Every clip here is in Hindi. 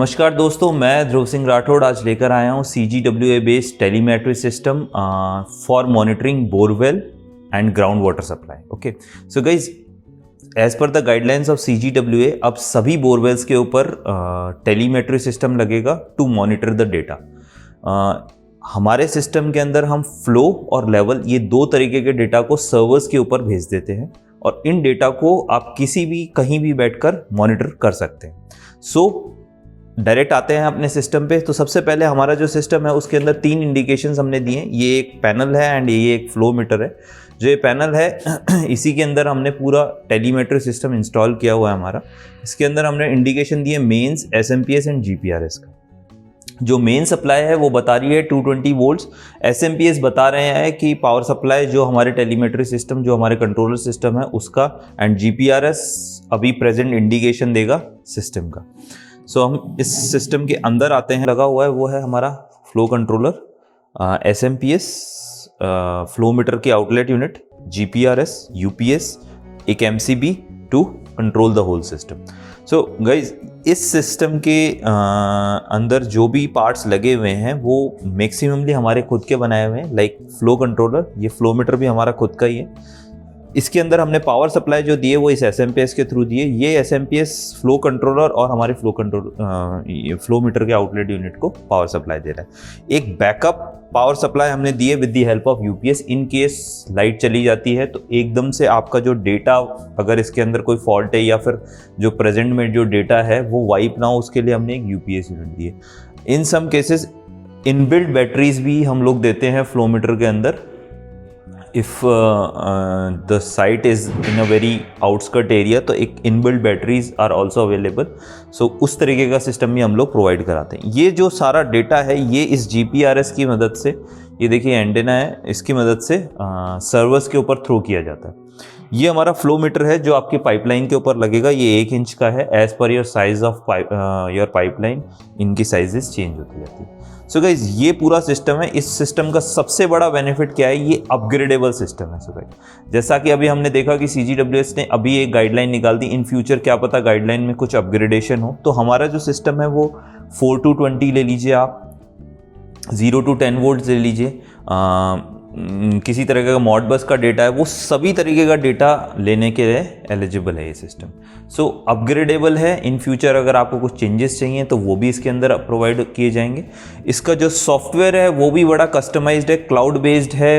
नमस्कार दोस्तों, मैं ध्रुव सिंह राठौड़ आज लेकर आया हूँ CGWA based telemetry system for monitoring borewell and ground water supply. Okay, so guys, as per the guidelines of CGWA अब सभी बोरवेल्स के ऊपर टेलीमेट्री सिस्टम लगेगा टू मॉनिटर द डेटा। हमारे सिस्टम के अंदर हम फ्लो और लेवल, ये दो तरीके के डेटा को सर्वर्स के ऊपर भेज देते हैं और इन डेटा को आप किसी भी कहीं भी बैठकर मॉनिटर कर सकते हैं। सो डायरेक्ट आते हैं अपने सिस्टम पे। तो सबसे पहले हमारा जो सिस्टम है उसके अंदर तीन इंडिकेशंस हमने दिए हैं। ये एक पैनल है एंड ये एक फ्लो मीटर है। जो ये पैनल है इसी के अंदर हमने पूरा टेलीमेट्री सिस्टम इंस्टॉल किया हुआ है हमारा। इसके अंदर हमने इंडिकेशन दिए मेंस, SMPS एंड GPRS का। जो मेन सप्लाई है वो बता रही है 220 वोल्ट्स। SMPS बता रहे हैं कि पावर सप्लाई जो हमारे टेलीमेट्री सिस्टम, जो हमारे कंट्रोलर सिस्टम है उसका, एंड GPRS अभी प्रेजेंट इंडिकेशन देगा सिस्टम का। सो हम इस सिस्टम के अंदर आते हैं। लगा हुआ है वो है हमारा flow controller, SMPS, flow meter की आउटलेट यूनिट, GPRS, UPS, एक MCB to control the whole system. So guys, इस सिस्टम के अंदर जो भी पार्ट्स लगे हुए हैं वो मैक्सिममली हमारे खुद के बनाए हुए हैं। लाइक फ्लो कंट्रोलर, ये फ्लो मीटर भी हमारा खुद का ही है। इसके अंदर हमने पावर सप्लाई जो दिए वो इस SMPS के थ्रू दिए। ये SMPS फ्लो कंट्रोलर और हमारे फ्लो मीटर के आउटलेट यूनिट को पावर सप्लाई दे रहा है। एक बैकअप पावर सप्लाई हमने दिए with the help of UPS। In case light चली जाती है तो एकदम से आपका जो डेटा, अगर इसके अंदर कोई फॉल्ट है या फिर जो प्रेजेंट में जो डेटा है वो वाइप ना हो, उसके लिए हमने एक UPS यूनिट दिए। In some cases inbuilt batteries भी हम लोग देते हैं फ्लो मीटर के अंदर। If the site is in a very outskirt area तो एक inbuilt batteries are also available. So उस तरीके का सिस्टम भी हम लोग प्रोवाइड कराते हैं। ये जो सारा डेटा है ये इस GPRS की मदद से, ये देखिए एंटेना है, इसकी मदद से सर्वर्स के ऊपर थ्रो किया जाता है। ये हमारा फ्लो मीटर है जो आपकी पाइपलाइन के ऊपर लगेगा। ये 1 इंच का है। As per your size of your pipeline इनकी साइजेस चेंज होती रहती है। सो गाइज, ये पूरा सिस्टम है। इस सिस्टम का सबसे बड़ा बेनिफिट क्या है, ये अपग्रेडेबल सिस्टम है। सो गाइज, जैसा कि अभी हमने देखा कि CGWS ने अभी एक गाइडलाइन निकाल दी। इन फ्यूचर क्या पता गाइडलाइन में कुछ अपग्रेडेशन हो, तो हमारा जो सिस्टम है वो 4 to 20 ले लीजिए आप, 0 to 10 वोल्ट ले लीजिए, किसी तरह का मॉडबस का डेटा है, वो सभी तरीके का डेटा लेने के लिए एलिजिबल है ये सिस्टम। सो अपग्रेडेबल है। इन फ्यूचर अगर आपको कुछ चेंजेस चाहिए तो वो भी इसके अंदर प्रोवाइड किए जाएंगे। इसका जो सॉफ्टवेयर है वो भी बड़ा कस्टमाइज्ड है, क्लाउड बेस्ड है,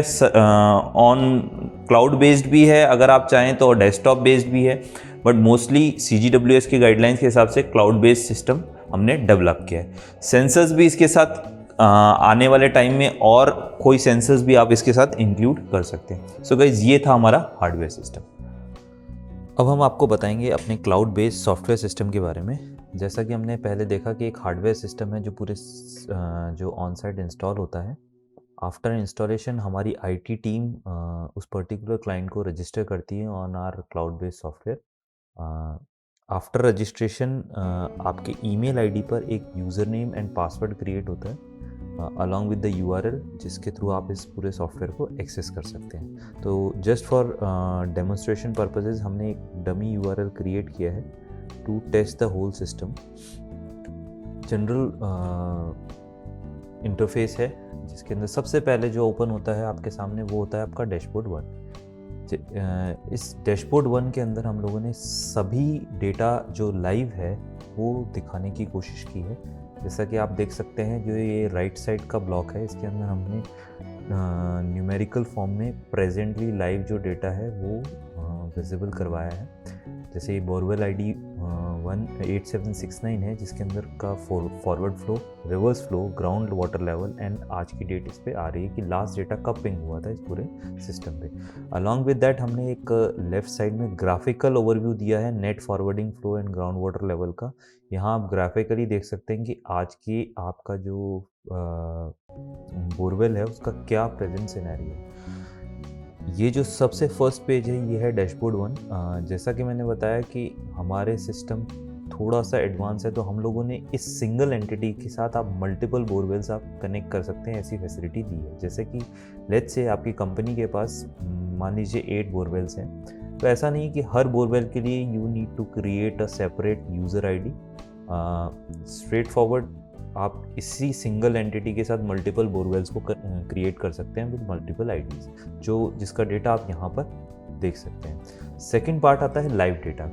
ऑन क्लाउड बेस्ड भी है अगर आप चाहें तो, डेस्कटॉप बेस्ड भी है, बट मोस्टली CGWS की गाइडलाइंस के हिसाब से क्लाउड बेस्ड सिस्टम हमने डेवलप किया है। सेंसर्स भी इसके साथ आने वाले टाइम में और कोई सेंसर्स भी आप इसके साथ इंक्लूड कर सकते हैं। सो गाइज, ये था हमारा हार्डवेयर सिस्टम। अब हम आपको बताएंगे अपने क्लाउड बेस्ड सॉफ्टवेयर सिस्टम के बारे में। जैसा कि हमने पहले देखा कि एक हार्डवेयर सिस्टम है जो पूरे जो ऑन साइट इंस्टॉल होता है। आफ्टर इंस्टॉलेशन हमारी IT टीम उस पर्टिकुलर क्लाइंट को रजिस्टर करती है on our cloud based software. After registration आपके ईमेल ID पर एक user name and password create होता है अलॉन्ग विद द URL, जिसके थ्रू आप इस पूरे सॉफ्टवेयर को एक्सेस कर सकते हैं। तो जस्ट फॉर डेमोन्स्ट्रेशन पर्पसेस हमने एक डमी URL क्रिएट किया है to test the whole system. General interface है जिसके अंदर सबसे पहले जो ओपन होता है आपके सामने वो होता है आपका डैशबोर्ड 1। इस डैशबोर्ड 1 के अंदर हम लोगों ने सभी डेटा जो लाइव है वो दिखाने की कोशिश की है। जैसा कि आप देख सकते हैं, जो ये राइट साइड का ब्लॉक है इसके अंदर हमने न्यूमेरिकल फॉर्म में प्रेजेंटली लाइव जो डेटा है वो विजिबल करवाया है। जैसे ये बोरवेल ID 18769 है जिसके अंदर का forward flow, reverse flow, ground water level and आज की डेट इस पे आ रही है कि लास्ट डेटा कब पिंग हुआ था इस पूरे सिस्टम पे। अलॉन्ग विद दैट हमने एक लेफ्ट साइड में ग्राफिकल ओवरव्यू दिया है net forwarding flow and ground water level का। यहाँ आप ग्राफिकली देख सकते हैं कि आज की आपका जो बोरवेल है उसका क्या प्रेजेंट सिनेरियो है। ये जो सबसे फर्स्ट पेज है ये है डैशबोर्ड 1। जैसा कि मैंने बताया कि हमारे सिस्टम थोड़ा सा एडवांस है, तो हम लोगों ने इस सिंगल एंटिटी के साथ आप मल्टीपल बोरवेल्स आप कनेक्ट कर सकते हैं, ऐसी फैसिलिटी दी है। जैसे कि लेट्स से आपकी कंपनी के पास मान लीजिए 8 बोरवेल्स हैं, तो ऐसा नहीं कि हर बोरवेल के लिए you need to create a separate user ID straight forward आप इसी सिंगल एंटिटी के साथ मल्टीपल बोरवेल्स को क्रिएट कर सकते हैं विद मल्टीपल आईडीज, जो जिसका डेटा आप यहाँ पर देख सकते हैं। सेकंड पार्ट आता है लाइव डेटा।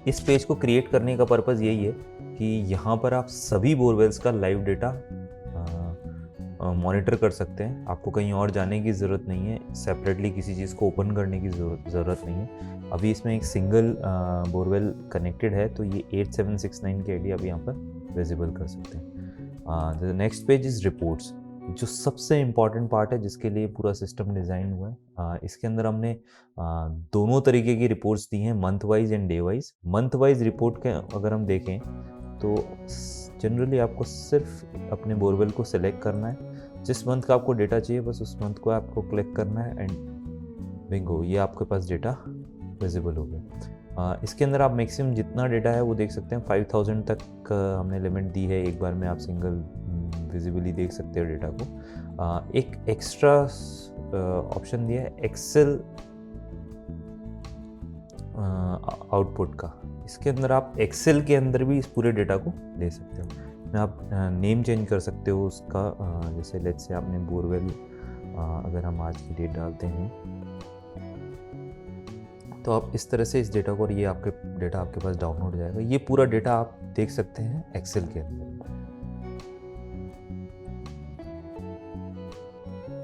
इस पेज को क्रिएट करने का पर्पज़ यही है कि यहाँ पर आप सभी बोरवेल्स का लाइव डेटा मॉनिटर कर सकते हैं। आपको कहीं और जाने की ज़रूरत नहीं है, सेपरेटली किसी चीज़ को ओपन करने की ज़रूरत नहीं है। अभी इसमें एक सिंगल बोरवेल कनेक्टेड है, तो ये 8769 की आईडी आप यहाँ पर विजिबल कर सकते हैं। The next page is reports, जो सबसे इम्पॉर्टेंट पार्ट है जिसके लिए पूरा सिस्टम डिज़ाइन हुआ है। इसके अंदर हमने दोनों तरीके की रिपोर्ट्स दी हैं, month wise and day wise. Month wise report के अगर हम देखें तो जनरली आपको सिर्फ अपने बोरवेल को सिलेक्ट करना है, जिस मंथ का आपको डेटा चाहिए बस उस मंथ को आपको क्लिक करना है एंड बिंगो, ये आपके पास डेटा विजिबल हो गया। इसके अंदर आप मैक्सिमम जितना डेटा है वो देख सकते हैं। 5000 तक हमने लिमिट दी है, एक बार में आप सिंगल विजिबली देख सकते हो डेटा को। एक एक्स्ट्रा ऑप्शन दिया है एक्सेल आउटपुट का। इसके अंदर आप एक्सेल के अंदर भी इस पूरे डेटा को ले सकते हो। आप नेम चेंज कर सकते हो उसका, जैसे लेट्स से आपने बोरवेल, अगर हम आज की डेट डालते हैं तो आप इस तरह से इस डेटा को, और ये आपके डेटा आपके पास डाउनलोड हो जाएगा। ये पूरा डेटा आप देख सकते हैं एक्सेल के अंदर।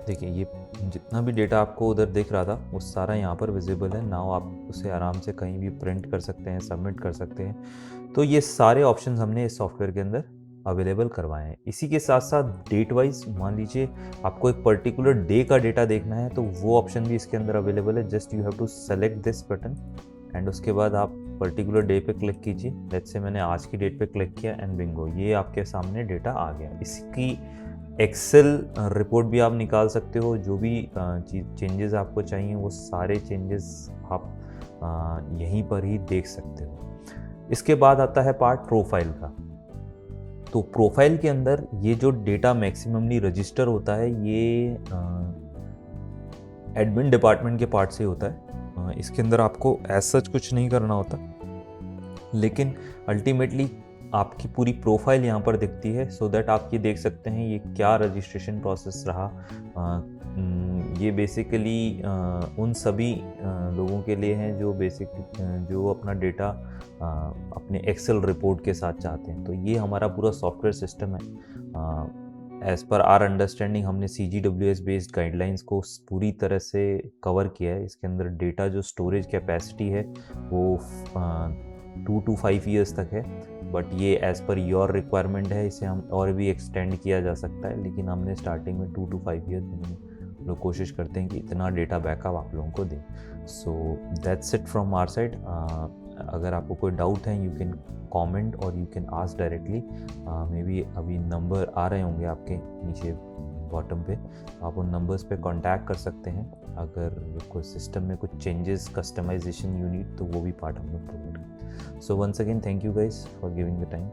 देखिए ये जितना भी डेटा आपको उधर दिख रहा था वो सारा यहाँ पर विजिबल है। नाउ आप उसे आराम से कहीं भी प्रिंट कर सकते हैं, सबमिट कर सकते हैं। तो ये सारे ऑप्शंस हमने इस सॉफ्टवेयर के अंदर अवेलेबल करवाए हैं। इसी के साथ साथ डेट वाइज, मान लीजिए आपको एक पर्टिकुलर डे का डेटा देखना है तो वो ऑप्शन भी इसके अंदर अवेलेबल है। Just you have to select this button and उसके बाद आप पर्टिकुलर डे पे क्लिक कीजिए। लेट्स से मैंने आज की डेट पे क्लिक किया एंड बिंगो, ये आपके सामने डेटा आ गया। इसकी एक्सेल रिपोर्ट भी आप निकाल सकते हो। जो भी चेंजेस आपको चाहिए वो सारे चेंजेस आप यहीं पर ही देख सकते हो। इसके बाद आता है पार्ट प्रोफाइल का। तो प्रोफाइल के अंदर ये जो डेटा मैक्सिममली रजिस्टर होता है ये एडमिन डिपार्टमेंट के पार्ट से होता है। इसके अंदर आपको एज सच कुछ नहीं करना होता, लेकिन अल्टीमेटली आपकी पूरी प्रोफाइल यहाँ पर दिखती है, सो दैट आप ये देख सकते हैं ये क्या रजिस्ट्रेशन प्रोसेस रहा। ये बेसिकली उन सभी लोगों के लिए हैं जो जो अपना डेटा अपने एक्सेल रिपोर्ट के साथ चाहते हैं। तो ये हमारा पूरा सॉफ्टवेयर सिस्टम है। एज़ पर आर अंडरस्टैंडिंग हमने CGWS बेस्ड गाइडलाइंस को पूरी तरह से कवर किया है। इसके अंदर डेटा जो स्टोरेज कैपेसिटी है वो 2 to 5 ईयर्स तक है, बट ये एज़ पर योर रिक्वायरमेंट है, इसे हम और भी एक्सटेंड किया जा सकता है। लेकिन हमने स्टार्टिंग में 2 to 5 ईयर्स हम लोग कोशिश करते हैं कि इतना डेटा बैकअप आप लोगों को दें। So that's it from our side. अगर आपको कोई डाउट है यू कैन कमेंट और you can ask directly. May be अभी नंबर आ रहे होंगे आपके नीचे बॉटम पे, आप उन नंबर्स पे कांटेक्ट कर सकते हैं। अगर कोई सिस्टम में कुछ चेंजेस, कस्टमाइजेशन यू नीड, तो वो भी पार्ट हम लोग प्रोवाइड करें। So once again thank you guys for giving the time.